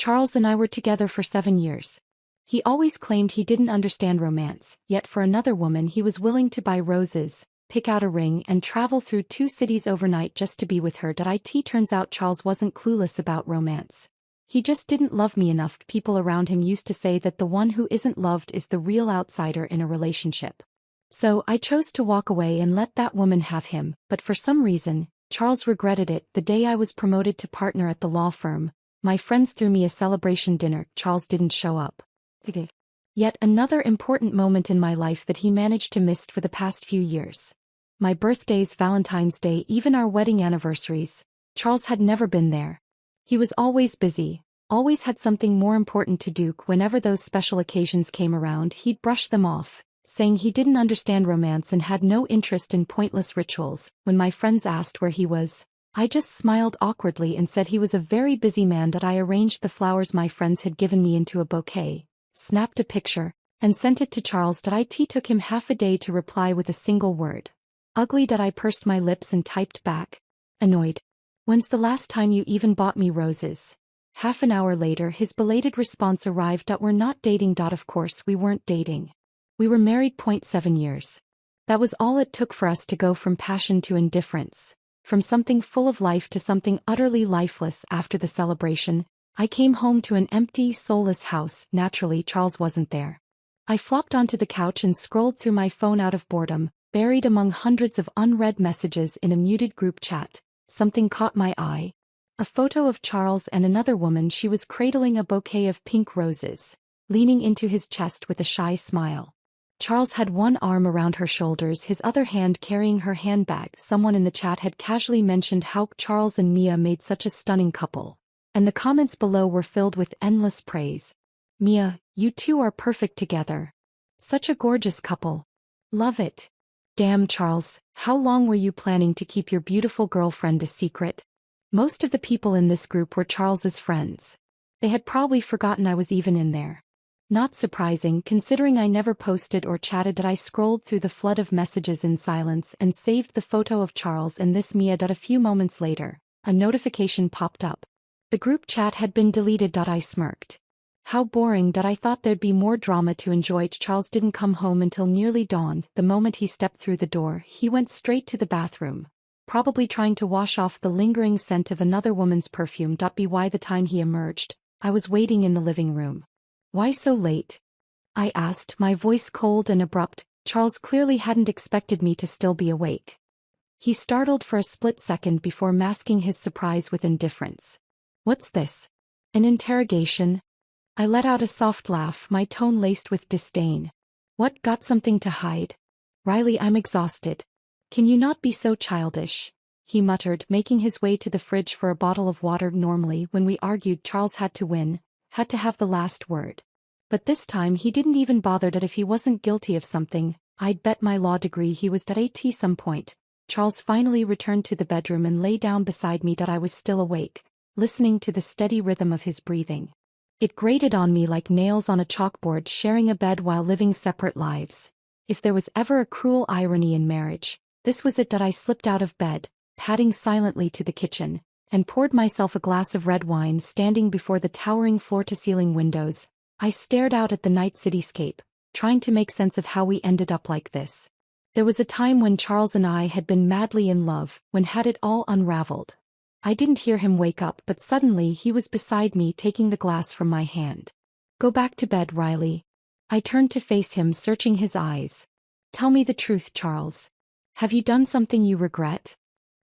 Charles and I were together for 7 years. He always claimed he didn't understand romance, yet for another woman he was willing to buy roses, pick out a ring and travel through 2 cities overnight just to be with her. It turns out Charles wasn't clueless about romance. He just didn't love me enough. People around him used to say that the one who isn't loved is the real outsider in a relationship. So I chose to walk away and let that woman have him, but for some reason, Charles regretted it. The day I was promoted to partner at the law firm, my friends threw me a celebration dinner. Charles didn't show up. Yet another important moment in my life that he managed to miss for the past few years. My birthdays, Valentine's Day, even our wedding anniversaries, Charles had never been there. He was always busy, always had something more important to do. Whenever those special occasions came around, he'd brush them off, saying he didn't understand romance and had no interest in pointless rituals. When my friends asked where he was, I just smiled awkwardly and said he was a very busy man. I arranged the flowers my friends had given me into a bouquet, snapped a picture, and sent it to Charles. It took him half a day to reply with a single word. Ugly. I pursed my lips and typed back, annoyed. When's the last time you even bought me roses? Half an hour later his belated response arrived. We're not dating. Of course we weren't dating. We were married. 7 years. That was all it took for us to go from passion to indifference, from something full of life to something utterly lifeless. After the celebration, I came home to an empty, soulless house. Naturally, Charles wasn't there. I flopped onto the couch and scrolled through my phone out of boredom, buried among hundreds of unread messages in a muted group chat. Something caught my eye. A photo of Charles and another woman. She was cradling a bouquet of pink roses, leaning into his chest with a shy smile. Charles had one arm around her shoulders, his other hand carrying her handbag. Someone in the chat had casually mentioned how Charles and Mia made such a stunning couple, and the comments below were filled with endless praise. Mia, you two are perfect together. Such a gorgeous couple. Love it. Damn, Charles, how long were you planning to keep your beautiful girlfriend a secret? Most of the people in this group were Charles's friends. They had probably forgotten I was even in there. Not surprising, considering I never posted or chatted. I scrolled through the flood of messages in silence and saved the photo of Charles and this Mia. A few moments later, a notification popped up. The group chat had been deleted. I smirked. How boring. I thought there'd be more drama to enjoy. Charles didn't come home until nearly dawn. The moment he stepped through the door, he went straight to the bathroom, probably trying to wash off the lingering scent of another woman's perfume. By the time he emerged, I was waiting in the living room. Why so late? I asked, my voice cold and abrupt. Charles clearly hadn't expected me to still be awake. He startled for a split second before masking his surprise with indifference. What's this? An interrogation? I let out a soft laugh, my tone laced with disdain. What, got something to hide? Riley, I'm exhausted. Can you not be so childish? He muttered, making his way to the fridge for a bottle of water. Normally, when we argued, Charles had to win, had to have the last word. But this time he didn't even bother. If he wasn't guilty of something, I'd bet my law degree he was at some point. Charles finally returned to the bedroom and lay down beside me. I was still awake, listening to the steady rhythm of his breathing. It grated on me like nails on a chalkboard. Sharing a bed while living separate lives. If there was ever a cruel irony in marriage, this was it. I slipped out of bed, padding silently to the kitchen, and poured myself a glass of red wine. Standing before the towering floor-to-ceiling windows, I stared out at the night cityscape, trying to make sense of how we ended up like this. There was a time when Charles and I had been madly in love, when had it all unraveled. I didn't hear him wake up, but suddenly he was beside me, taking the glass from my hand. Go back to bed, Riley. I turned to face him, searching his eyes. Tell me the truth, Charles. Have you done something you regret?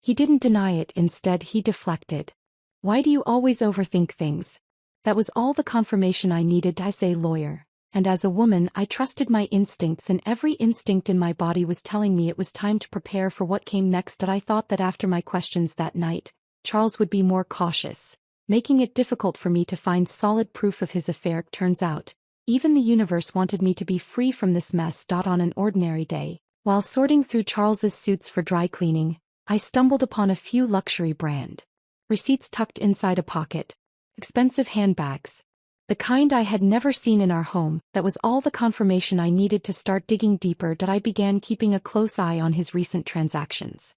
He didn't deny it, instead he deflected. Why do you always overthink things? That was all the confirmation I needed. I say, lawyer. And as a woman, I trusted my instincts, and every instinct in my body was telling me it was time to prepare for what came next. I thought that after my questions that night, Charles would be more cautious, making it difficult for me to find solid proof of his affair. Turns out, even the universe wanted me to be free from this mess. On an ordinary day, while sorting through Charles's suits for dry cleaning, I stumbled upon a few luxury brand receipts tucked inside a pocket. Expensive handbags. The kind I had never seen in our home. That was all the confirmation I needed to start digging deeper. I began keeping a close eye on his recent transactions.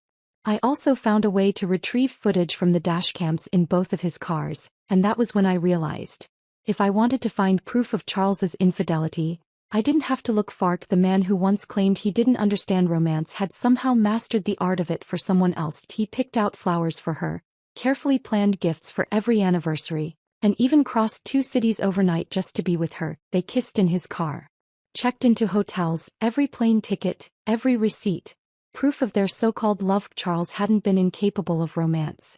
I also found a way to retrieve footage from the dashcams in both of his cars, and that was when I realized. If I wanted to find proof of Charles's infidelity, I didn't have to look far. The man who once claimed he didn't understand romance had somehow mastered the art of it for someone else. He picked out flowers for her, carefully planned gifts for every anniversary, and even crossed 2 cities overnight just to be with her. They kissed in his car. Checked into hotels, every plane ticket, every receipt. Proof of their so-called love. Charles hadn't been incapable of romance.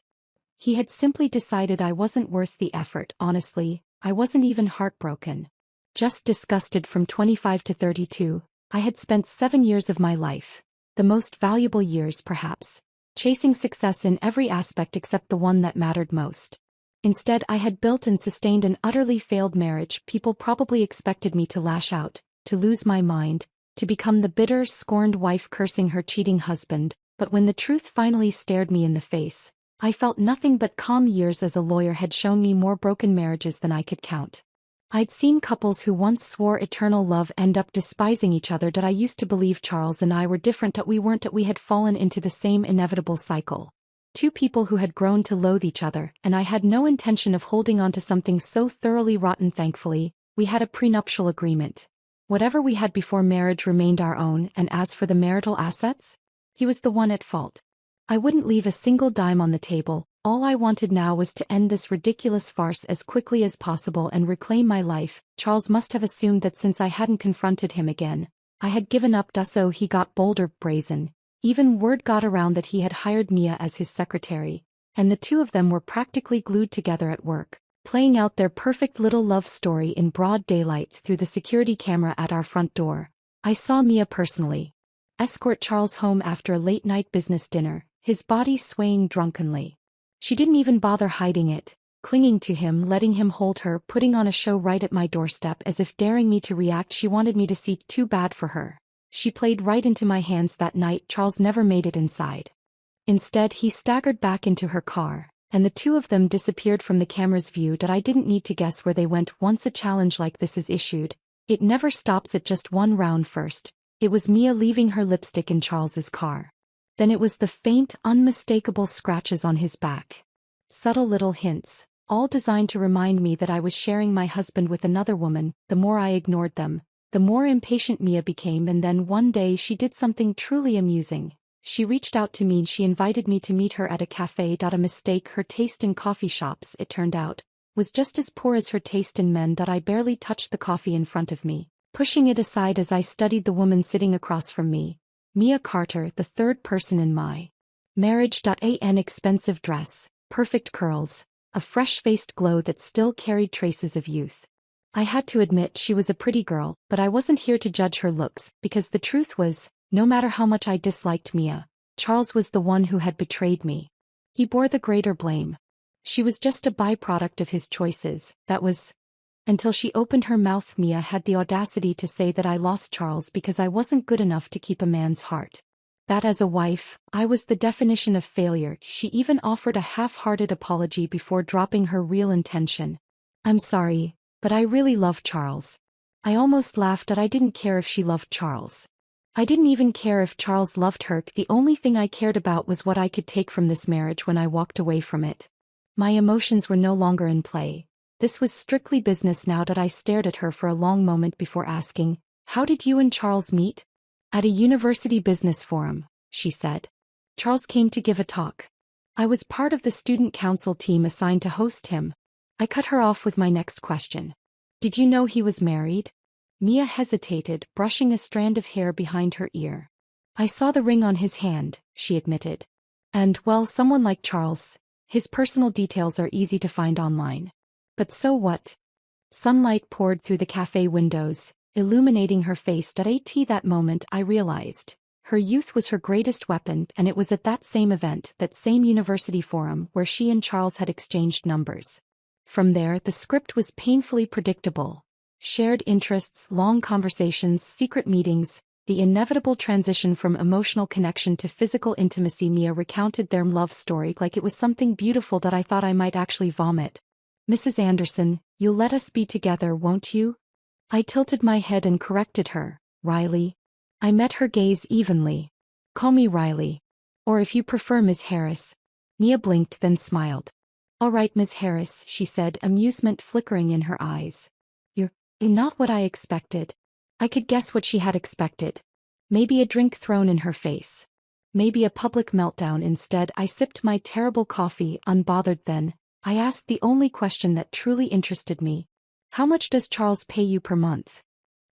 He had simply decided I wasn't worth the effort. Honestly, I wasn't even heartbroken. Just disgusted. From 25 to 32, I had spent 7 years of my life, the most valuable years perhaps, chasing success in every aspect except the one that mattered most. Instead, I had built and sustained an utterly failed marriage. People probably expected me to lash out, to lose my mind, to become the bitter, scorned wife cursing her cheating husband, but when the truth finally stared me in the face, I felt nothing but calm. Years as a lawyer had shown me more broken marriages than I could count. I'd seen couples who once swore eternal love end up despising each other. I used to believe Charles and I were different, but we weren't. We had fallen into the same inevitable cycle. 2 people who had grown to loathe each other, and I had no intention of holding on to something so thoroughly rotten. Thankfully, we had a prenuptial agreement. Whatever we had before marriage remained our own, and as for the marital assets, he was the one at fault. I wouldn't leave a single dime on the table. All I wanted now was to end this ridiculous farce as quickly as possible and reclaim my life. Charles must have assumed that since I hadn't confronted him again, I had given up. So he got bolder, brazen. Even word got around that he had hired Mia as his secretary, and the 2 of them were practically glued together at work, playing out their perfect little love story in broad daylight through the security camera at our front door. I saw Mia personally escort Charles home after a late-night business dinner, his body swaying drunkenly. She didn't even bother hiding it, clinging to him, letting him hold her, putting on a show right at my doorstep as if daring me to react. She wanted me to see. Too bad for her. She played right into my hands that night. Charles never made it inside. Instead, he staggered back into her car, and the 2 of them disappeared from the camera's view. I didn't need to guess where they went. Once a challenge like this is issued, it never stops at just one round. First, it was Mia leaving her lipstick in Charles's car. Then it was the faint, unmistakable scratches on his back. Subtle little hints, all designed to remind me that I was sharing my husband with another woman. The more I ignored them, the more impatient Mia became. And then one day she did something truly amusing. She reached out to me. She invited me to meet her at a cafe. A mistake. Her taste in coffee shops, it turned out, was just as poor as her taste in men. I barely touched the coffee in front of me, pushing it aside as I studied the woman sitting across from me. Mia Carter, the 3rd person in my marriage. An expensive dress, perfect curls, a fresh-faced glow that still carried traces of youth. I had to admit she was a pretty girl, but I wasn't here to judge her looks, because the truth was, no matter how much I disliked Mia, Charles was the one who had betrayed me. He bore the greater blame. She was just a byproduct of his choices. That was, until she opened her mouth. Mia had the audacity to say that I lost Charles because I wasn't good enough to keep a man's heart. That as a wife, I was the definition of failure. She even offered a half-hearted apology before dropping her real intention. I'm sorry, but I really love Charles. I almost laughed. I didn't care if she loved Charles. I didn't even care if Charles loved her. The only thing I cared about was what I could take from this marriage when I walked away from it. My emotions were no longer in play. This was strictly business now. I stared at her for a long moment before asking, "How did you and Charles meet?" "At a university business forum," she said. "Charles came to give a talk. I was part of the student council team assigned to host him." I cut her off with my next question. "Did you know he was married?" Mia hesitated, brushing a strand of hair behind her ear. "I saw the ring on his hand," she admitted. "And, well, someone like Charles, his personal details are easy to find online. But so what?" Sunlight poured through the cafe windows, illuminating her face. At that moment I realized, her youth was her greatest weapon, and it was at that same event, that same university forum, where she and Charles had exchanged numbers. From there, the script was painfully predictable. Shared interests, long conversations, secret meetings, the inevitable transition from emotional connection to physical intimacy. Mia recounted their love story like it was something beautiful that I thought I might actually vomit. "Mrs. Anderson, you'll let us be together, won't you?" I tilted my head and corrected her. "Riley." I met her gaze evenly. "Call me Riley." Or if you prefer Ms. Harris. Mia blinked then smiled. All right, Ms. Harris, she said, amusement flickering in her eyes. You're not what I expected. I could guess what she had expected. Maybe a drink thrown in her face. Maybe a public meltdown instead. I sipped my terrible coffee, unbothered then. I asked the only question that truly interested me. How much does Charles pay you per month?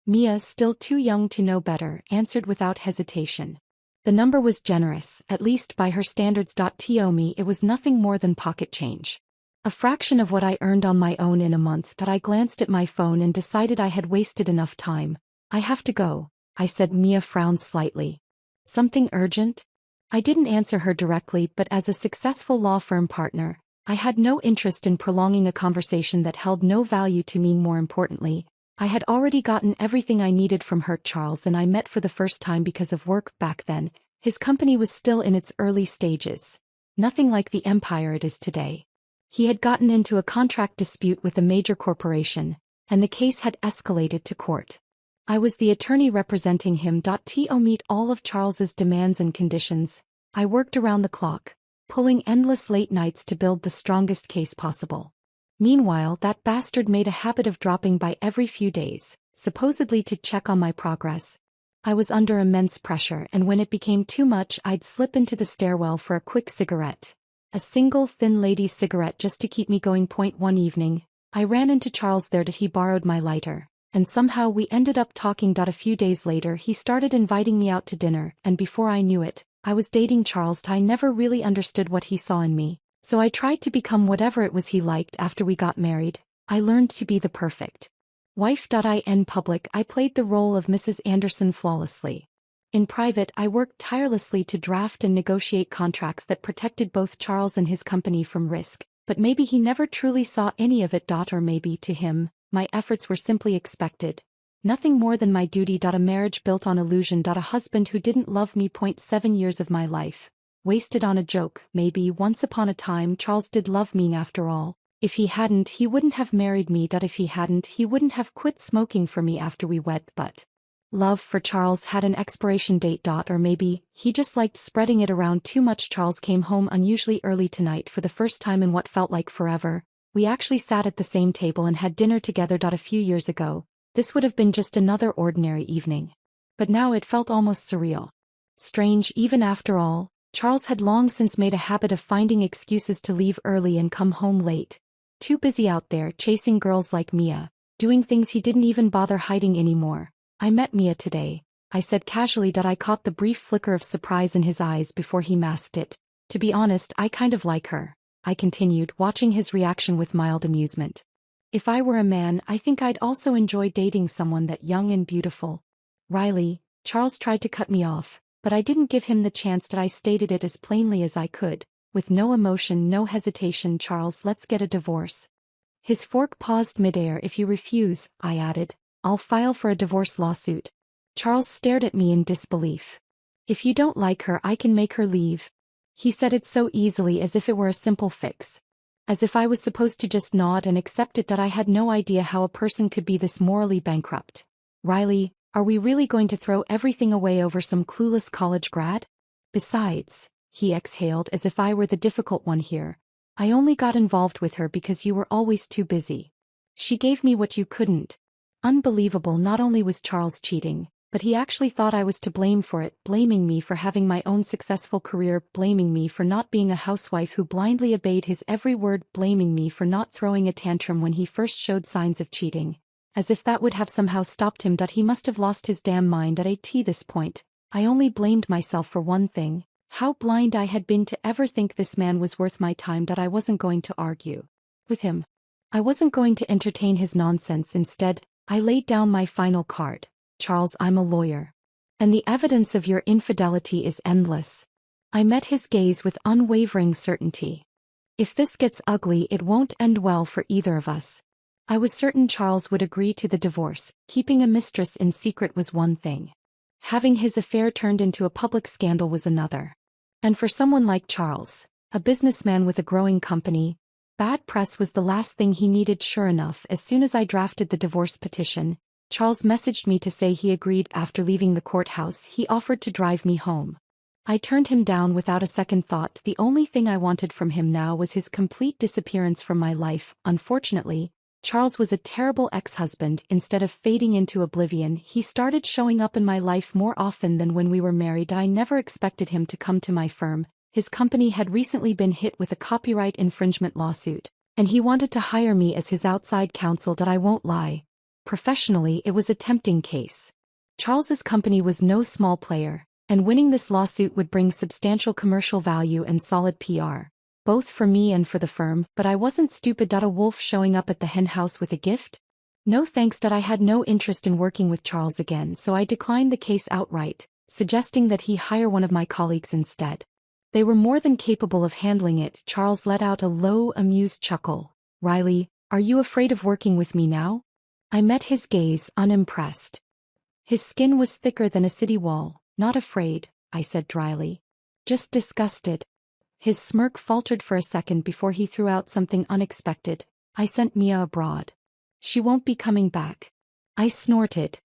Mia, still too young to know better, answered without hesitation. The number was generous, at least by her standards. To me it was nothing more than pocket change. A fraction of what I earned on my own in a month. I glanced at my phone and decided I had wasted enough time. I have to go, I said. Mia frowned slightly. Something urgent? I didn't answer her directly, but as a successful law firm partner, I had no interest in prolonging a conversation that held no value to me. More importantly, I had already gotten everything I needed from her. Charles and I met for the first time because of work. Back then, his company was still in its early stages. Nothing like the empire it is today. He had gotten into a contract dispute with a major corporation, and the case had escalated to court. I was the attorney representing him. To meet all of Charles's demands and conditions, I worked around the clock, pulling endless late nights to build the strongest case possible. Meanwhile, that bastard made a habit of dropping by every few days, supposedly to check on my progress. I was under immense pressure, and when it became too much, I'd slip into the stairwell for a quick cigarette. A single thin lady's cigarette just to keep me going. One evening, I ran into Charles there. He borrowed my lighter, and somehow we ended up talking. A few days later he started inviting me out to dinner, and before I knew it, I was dating Charles. I never really understood what he saw in me, so I tried to become whatever it was he liked. After we got married, I learned to be the perfect wife. In public, I played the role of Mrs. Anderson flawlessly. In private, I worked tirelessly to draft and negotiate contracts that protected both Charles and his company from risk, but maybe he never truly saw any of it. Or maybe, to him, my efforts were simply expected. Nothing more than my duty. A marriage built on illusion. A husband who didn't love me. 7 years of my life wasted on a joke. Maybe once upon a time Charles did love me after all. If he hadn't, he wouldn't have married me. If he hadn't, he wouldn't have quit smoking for me after we wed. But love for Charles had an expiration date. Or maybe he just liked spreading it around too much. Charles came home unusually early tonight for the first time in what felt like forever. We actually sat at the same table and had dinner together. A few years ago, this would have been just another ordinary evening. But now it felt almost surreal. Strange. Even after all, Charles had long since made a habit of finding excuses to leave early and come home late. Too busy out there chasing girls like Mia, doing things he didn't even bother hiding anymore. I met Mia today, I said casually. I caught the brief flicker of surprise in his eyes before he masked it. To be honest, I kind of like her, I continued, watching his reaction with mild amusement. If I were a man, I think I'd also enjoy dating someone that young and beautiful. Riley, Charles tried to cut me off, but I didn't give him the chance. I stated it as plainly as I could, with no emotion, no hesitation. Charles, let's get a divorce. His fork paused midair. If you refuse, I added, I'll file for a divorce lawsuit. Charles stared at me in disbelief. If you don't like her, I can make her leave. He said it so easily, as if it were a simple fix. As if I was supposed to just nod and accept it. I had no idea how a person could be this morally bankrupt. Riley, are we really going to throw everything away over some clueless college grad? Besides, he exhaled as if I were the difficult one here, I only got involved with her because you were always too busy. She gave me what you couldn't. Unbelievable. Not only was Charles cheating, but he actually thought I was to blame for it, blaming me for having my own successful career, blaming me for not being a housewife who blindly obeyed his every word, blaming me for not throwing a tantrum when he first showed signs of cheating. As if that would have somehow stopped him. He must have lost his damn mind at this point. I only blamed myself for one thing. How blind I had been to ever think this man was worth my time. I wasn't going to argue with him. I wasn't going to entertain his nonsense. Instead, I laid down my final card. Charles, I'm a lawyer. And the evidence of your infidelity is endless. I met his gaze with unwavering certainty. If this gets ugly, it won't end well for either of us. I was certain Charles would agree to the divorce. Keeping a mistress in secret was one thing. Having his affair turned into a public scandal was another. And for someone like Charles, a businessman with a growing company, bad press was the last thing he needed. Sure enough, as soon as I drafted the divorce petition, Charles messaged me to say he agreed. After leaving the courthouse, he offered to drive me home. I turned him down without a second thought. The only thing I wanted from him now was his complete disappearance from my life. Unfortunately, Charles was a terrible ex-husband. Instead of fading into oblivion, he started showing up in my life more often than when we were married. I never expected him to come to my firm. His company had recently been hit with a copyright infringement lawsuit, and he wanted to hire me as his outside counsel. I won't lie. Professionally, it was a tempting case. Charles's company was no small player, and winning this lawsuit would bring substantial commercial value and solid PR, both for me and for the firm. But I wasn't stupid. A wolf showing up at the hen house with a gift? No thanks. I had no interest in working with Charles again, so I declined the case outright, suggesting that he hire one of my colleagues instead. They were more than capable of handling it. Charles let out a low, amused chuckle. Riley, are you afraid of working with me now? I met his gaze, unimpressed. His skin was thicker than a city wall. Not afraid, I said dryly. Just disgusted. His smirk faltered for a second before he threw out something unexpected. I sent Mia abroad. She won't be coming back. I snorted.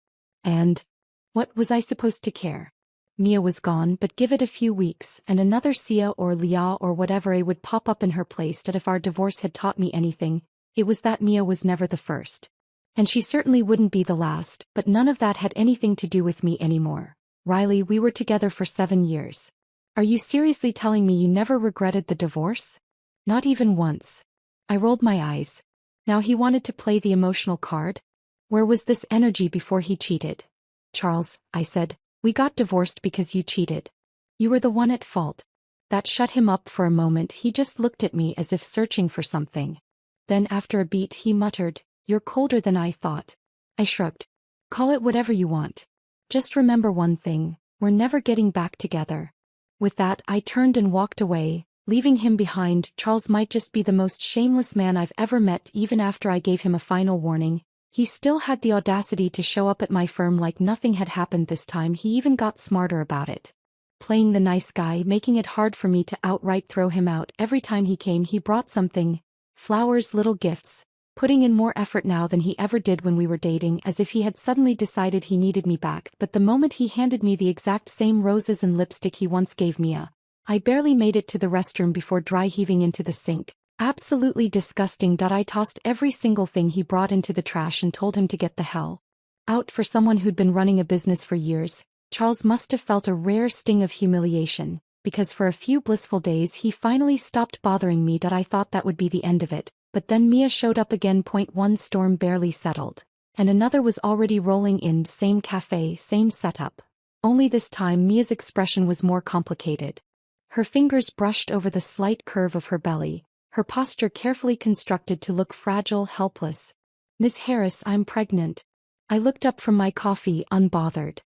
And? What was I supposed to care? Mia was gone, but give it a few weeks, and another Sia or Leah or whatever would pop up in her place. That if our divorce had taught me anything, it was that Mia was never the first. And she certainly wouldn't be the last, but none of that had anything to do with me anymore. Riley, we were together for 7 years. Are you seriously telling me you never regretted the divorce? Not even once. I rolled my eyes. Now he wanted to play the emotional card? Where was this energy before he cheated? Charles, I said, we got divorced because you cheated. You were the one at fault. That shut him up for a moment. He just looked at me as if searching for something. Then after a beat he muttered, you're colder than I thought. I shrugged. Call it whatever you want. Just remember one thing, we're never getting back together. With that, I turned and walked away, leaving him behind. Charles might just be the most shameless man I've ever met. Even after I gave him a final warning, he still had the audacity to show up at my firm like nothing had happened. This time he even got smarter about it. Playing the nice guy, making it hard for me to outright throw him out. Every time he came he brought something. Flowers, little gifts. Putting in more effort now than he ever did when we were dating, as if he had suddenly decided he needed me back. But the moment he handed me the exact same roses and lipstick he once gave Mia, I barely made it to the restroom before dry heaving into the sink. Absolutely disgusting. I tossed every single thing he brought into the trash and told him to get the hell out. For someone who'd been running a business for years, Charles must have felt a rare sting of humiliation, because for a few blissful days he finally stopped bothering me. I thought that would be the end of it. But then Mia showed up again. One storm barely settled, and another was already rolling in. Same cafe, same setup. Only this time Mia's expression was more complicated. Her fingers brushed over the slight curve of her belly, her posture carefully constructed to look fragile, helpless. Miss Harris, I'm pregnant. I looked up from my coffee, unbothered.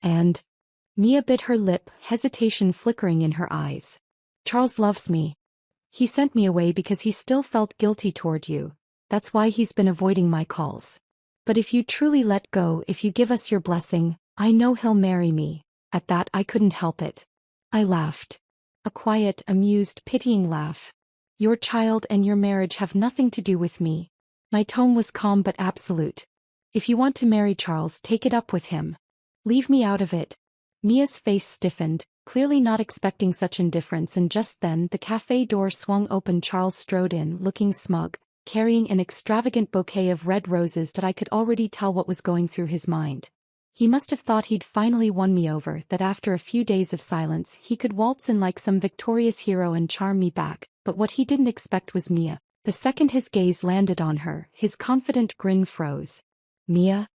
And? Mia bit her lip, hesitation flickering in her eyes. Charles loves me. He sent me away because he still felt guilty toward you. That's why he's been avoiding my calls. But if you truly let go, if you give us your blessing, I know he'll marry me. At that I couldn't help it. I laughed. A quiet, amused, pitying laugh. Your child and your marriage have nothing to do with me. My tone was calm but absolute. If you want to marry Charles, take it up with him. Leave me out of it. Mia's face stiffened, clearly not expecting such indifference, and just then the cafe door swung open. Charles strode in, looking smug, carrying an extravagant bouquet of red roses. I could already tell what was going through his mind. He must have thought he'd finally won me over, that after a few days of silence he could waltz in like some victorious hero and charm me back. But what he didn't expect was Mia. The second his gaze landed on her, his confident grin froze. Mia?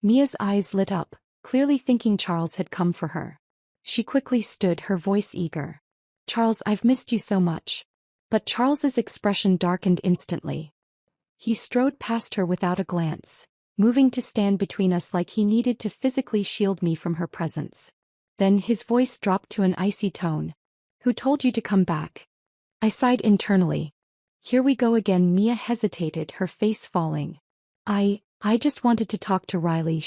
Mia's eyes lit up, clearly thinking Charles had come for her. She quickly stood, her voice eager. Charles, I've missed you so much. But Charles's expression darkened instantly. He strode past her without a glance, moving to stand between us like he needed to physically shield me from her presence. Then his voice dropped to an icy tone. Who told you to come back? I sighed internally. Here we go again. Mia hesitated, her face falling. I just wanted to talk to Riley.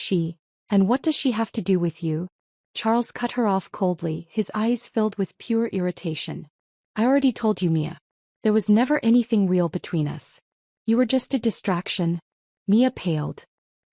And what does she have to do with you? Charles cut her off coldly, his eyes filled with pure irritation. I already told you, Mia. There was never anything real between us. You were just a distraction. Mia paled.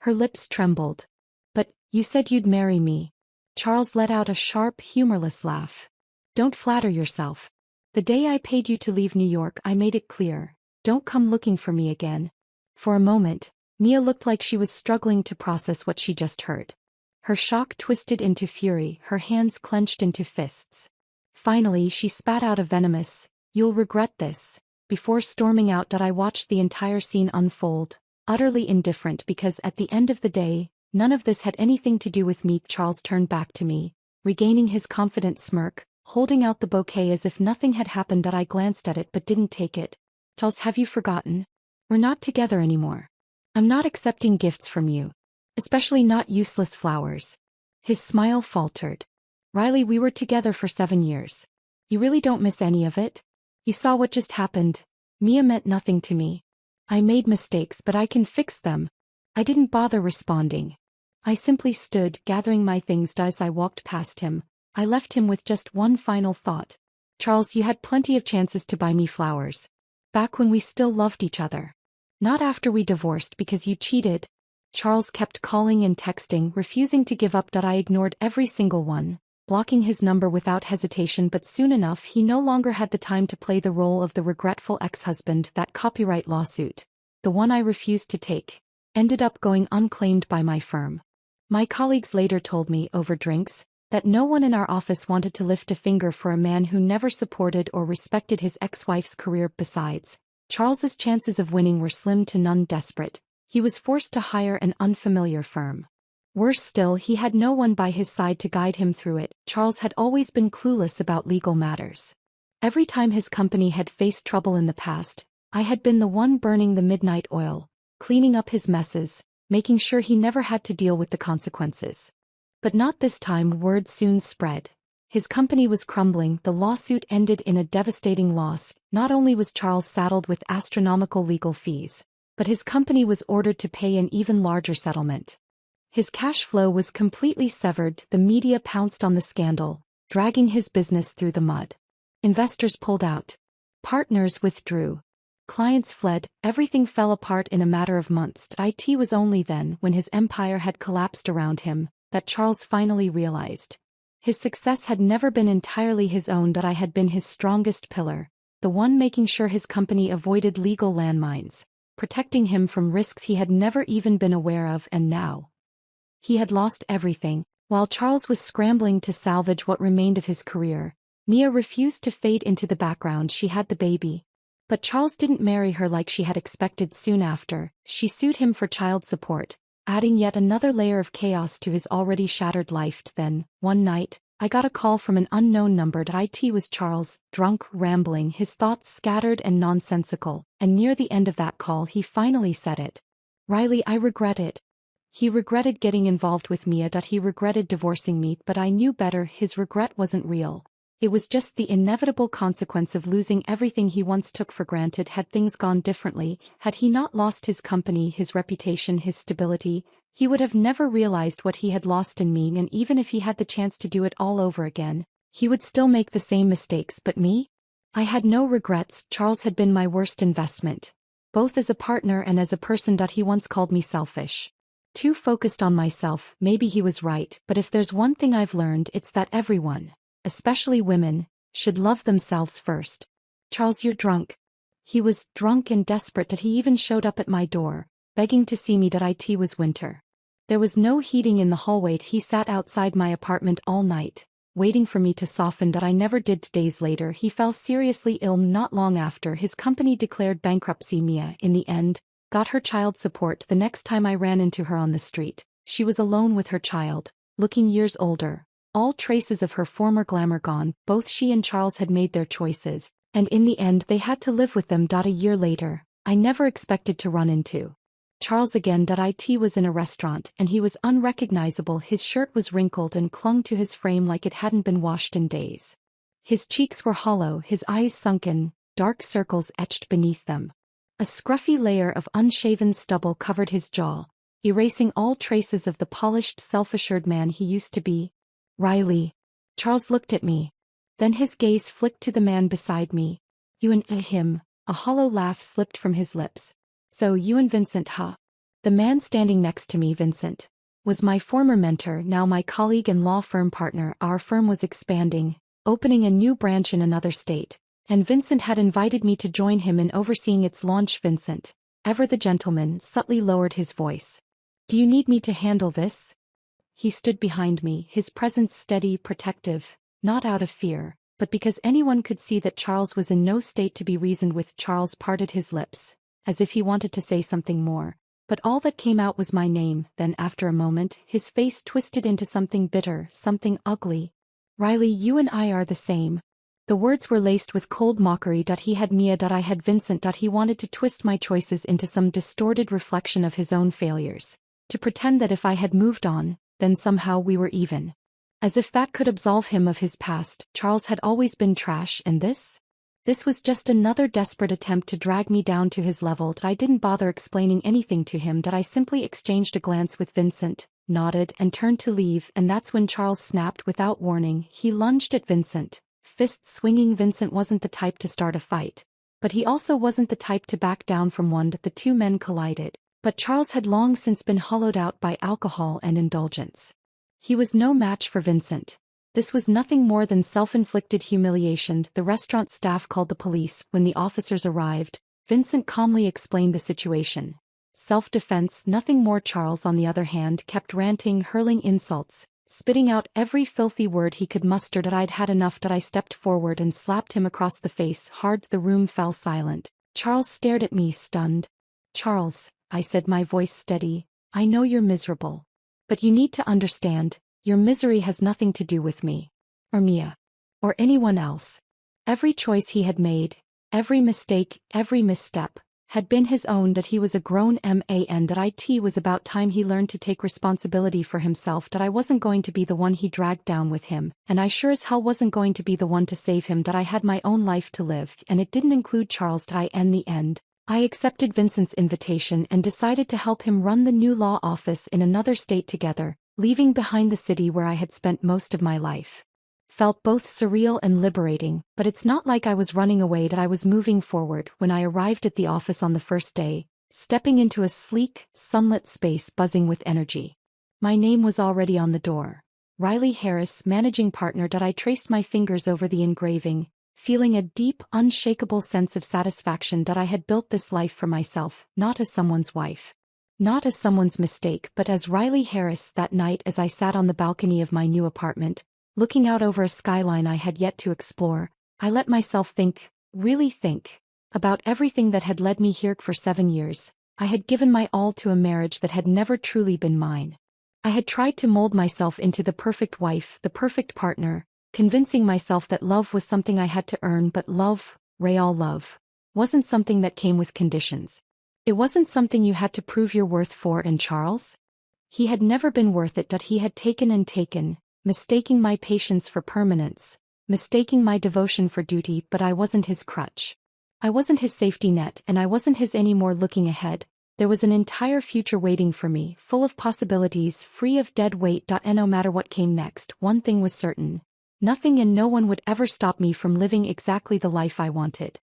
Her lips trembled. But, you said you'd marry me. Charles let out a sharp, humorless laugh. Don't flatter yourself. The day I paid you to leave New York, I made it clear. Don't come looking for me again. For a moment, Mia looked like she was struggling to process what she just heard. Her shock twisted into fury, her hands clenched into fists. Finally, she spat out a venomous, "You'll regret this," before storming out. I watched the entire scene unfold, utterly indifferent because at the end of the day, none of this had anything to do with me. Charles turned back to me, regaining his confident smirk, holding out the bouquet as if nothing had happened. I glanced at it but didn't take it. "Charles, have you forgotten? We're not together anymore. I'm not accepting gifts from you. Especially not useless flowers." His smile faltered. "Riley, we were together for 7 years. You really don't miss any of it? You saw what just happened. Mia meant nothing to me. I made mistakes, but I can fix them." I didn't bother responding. I simply stood, gathering my things. As I walked past him, I left him with just one final thought. "Charles, you had plenty of chances to buy me flowers. Back when we still loved each other. Not after we divorced because you cheated." Charles kept calling and texting, refusing to give up. I ignored every single one, blocking his number without hesitation. But soon enough, he no longer had the time to play the role of the regretful ex-husband. That copyright lawsuit, the one I refused to take, ended up going unclaimed by my firm. My colleagues later told me, over drinks, that no one in our office wanted to lift a finger for a man who never supported or respected his ex-wife's career. Besides, Charles's chances of winning were slim to none. Desperate, he was forced to hire an unfamiliar firm. Worse still, he had no one by his side to guide him through it. Charles had always been clueless about legal matters. Every time his company had faced trouble in the past, I had been the one burning the midnight oil, cleaning up his messes, making sure he never had to deal with the consequences. But not this time. Word soon spread. His company was crumbling. The lawsuit ended in a devastating loss. Not only was Charles saddled with astronomical legal fees, but his company was ordered to pay an even larger settlement. His cash flow was completely severed. The media pounced on the scandal, dragging his business through the mud. Investors pulled out. Partners withdrew. Clients fled. Everything fell apart in a matter of months. It was only then, when his empire had collapsed around him, that Charles finally realized. His success had never been entirely his own. I had been his strongest pillar, the one making sure his company avoided legal landmines, protecting him from risks he had never even been aware of. And now he had lost everything. While Charles was scrambling to salvage what remained of his career, Mia refused to fade into the background. She had the baby. But Charles didn't marry her like she had expected. Soon after, she sued him for child support, adding yet another layer of chaos to his already shattered life. Then, one night, I got a call from an unknown number. It was Charles, drunk, rambling, his thoughts scattered and nonsensical, and near the end of that call he finally said it. "Riley, I regret it." He regretted getting involved with Mia. He regretted divorcing me, but I knew better. His regret wasn't real. It was just the inevitable consequence of losing everything he once took for granted. Had things gone differently, had he not lost his company, his reputation, his stability, he would have never realized what he had lost in me. And even if he had the chance to do it all over again, he would still make the same mistakes. But me? I had no regrets. Charles had been my worst investment, both as a partner and as a person. He once called me selfish. Too focused on myself. Maybe he was right, but if there's one thing I've learned, it's that everyone, especially women, should love themselves first. "Charles, you're drunk." He was drunk and desperate. He even showed up at my door, begging to see me. It was winter. There was no heating in the hallway. He sat outside my apartment all night, waiting for me to soften. I never did. Days later, he fell seriously ill. Not long after, his company declared bankruptcy. Mia, in the end, got her child support. The next time I ran into her on the street, she was alone with her child, looking years older. All traces of her former glamour gone. Both she and Charles had made their choices, and in the end they had to live with them. A year later, I never expected to run into Charles again. It was in a restaurant, and he was unrecognizable. His shirt was wrinkled and clung to his frame like it hadn't been washed in days. His cheeks were hollow, his eyes sunken, dark circles etched beneath them. A scruffy layer of unshaven stubble covered his jaw, erasing all traces of the polished, self-assured man he used to be. "Riley." Charles looked at me. Then his gaze flicked to the man beside me. "You and him." A hollow laugh slipped from his lips. "So you and Vincent, huh?" The man standing next to me, Vincent, was my former mentor, now my colleague and law firm partner. Our firm was expanding, opening a new branch in another state, and Vincent had invited me to join him in overseeing its launch. Vincent, ever the gentleman, subtly lowered his voice. Do you need me to handle this? He stood behind me, his presence steady, protective, not out of fear, but because anyone could see that Charles was in no state to be reasoned with. Charles parted his lips, as if he wanted to say something more, but all that came out was my name. Then after a moment, his face twisted into something bitter, something ugly. Riley, you and I are the same. The words were laced with cold mockery. He had Mia. I had Vincent. He wanted to twist my choices into some distorted reflection of his own failures, to pretend that if I had moved on, then somehow we were even. As if that could absolve him of his past. Charles had always been trash, and this? This was just another desperate attempt to drag me down to his level. I didn't bother explaining anything to him. I simply exchanged a glance with Vincent, nodded, and turned to leave, and that's when Charles snapped without warning. He lunged at Vincent, fists swinging. Vincent wasn't the type to start a fight, but he also wasn't the type to back down from one. The two men collided, but Charles had long since been hollowed out by alcohol and indulgence. He was no match for Vincent. This was nothing more than self-inflicted humiliation. The restaurant staff called the police. When the officers arrived, Vincent calmly explained the situation. Self-defense, nothing more. Charles, on the other hand, kept ranting, hurling insults, spitting out every filthy word he could muster. I'd had enough. I stepped forward and slapped him across the face hard. The room fell silent. Charles stared at me, stunned. Charles, I said, my voice steady, I know you're miserable. But you need to understand, your misery has nothing to do with me, or Mia, or anyone else. Every choice he had made, every mistake, every misstep, had been his own. He was a grown man. It was about time he learned to take responsibility for himself. I wasn't going to be the one he dragged down with him, and I sure as hell wasn't going to be the one to save him. I had my own life to live, and it didn't include Charles. In the end, I accepted Vincent's invitation and decided to help him run the new law office in another state together, leaving behind the city where I had spent most of my life. Felt both surreal and liberating, but it's not like I was running away. I was moving forward. When I arrived at the office on the first day, stepping into a sleek, sunlit space buzzing with energy. My name was already on the door. Riley Harris, managing partner. I traced my fingers over the engraving, feeling a deep, unshakable sense of satisfaction. I had built this life for myself, not as someone's wife. Not as someone's mistake, but as Riley Harris. That night, as I sat on the balcony of my new apartment, looking out over a skyline I had yet to explore, I let myself think, really think, about everything that had led me here. For 7 years, I had given my all to a marriage that had never truly been mine. I had tried to mold myself into the perfect wife, the perfect partner, convincing myself that love was something I had to earn. But love, real love, wasn't something that came with conditions. It wasn't something you had to prove your worth for. And Charles? He had never been worth it. He had taken and taken, mistaking my patience for permanence, mistaking my devotion for duty. But I wasn't his crutch. I wasn't his safety net, and I wasn't his anymore. Looking ahead, there was an entire future waiting for me, full of possibilities, free of dead weight. And no matter what came next, one thing was certain. Nothing and no one would ever stop me from living exactly the life I wanted.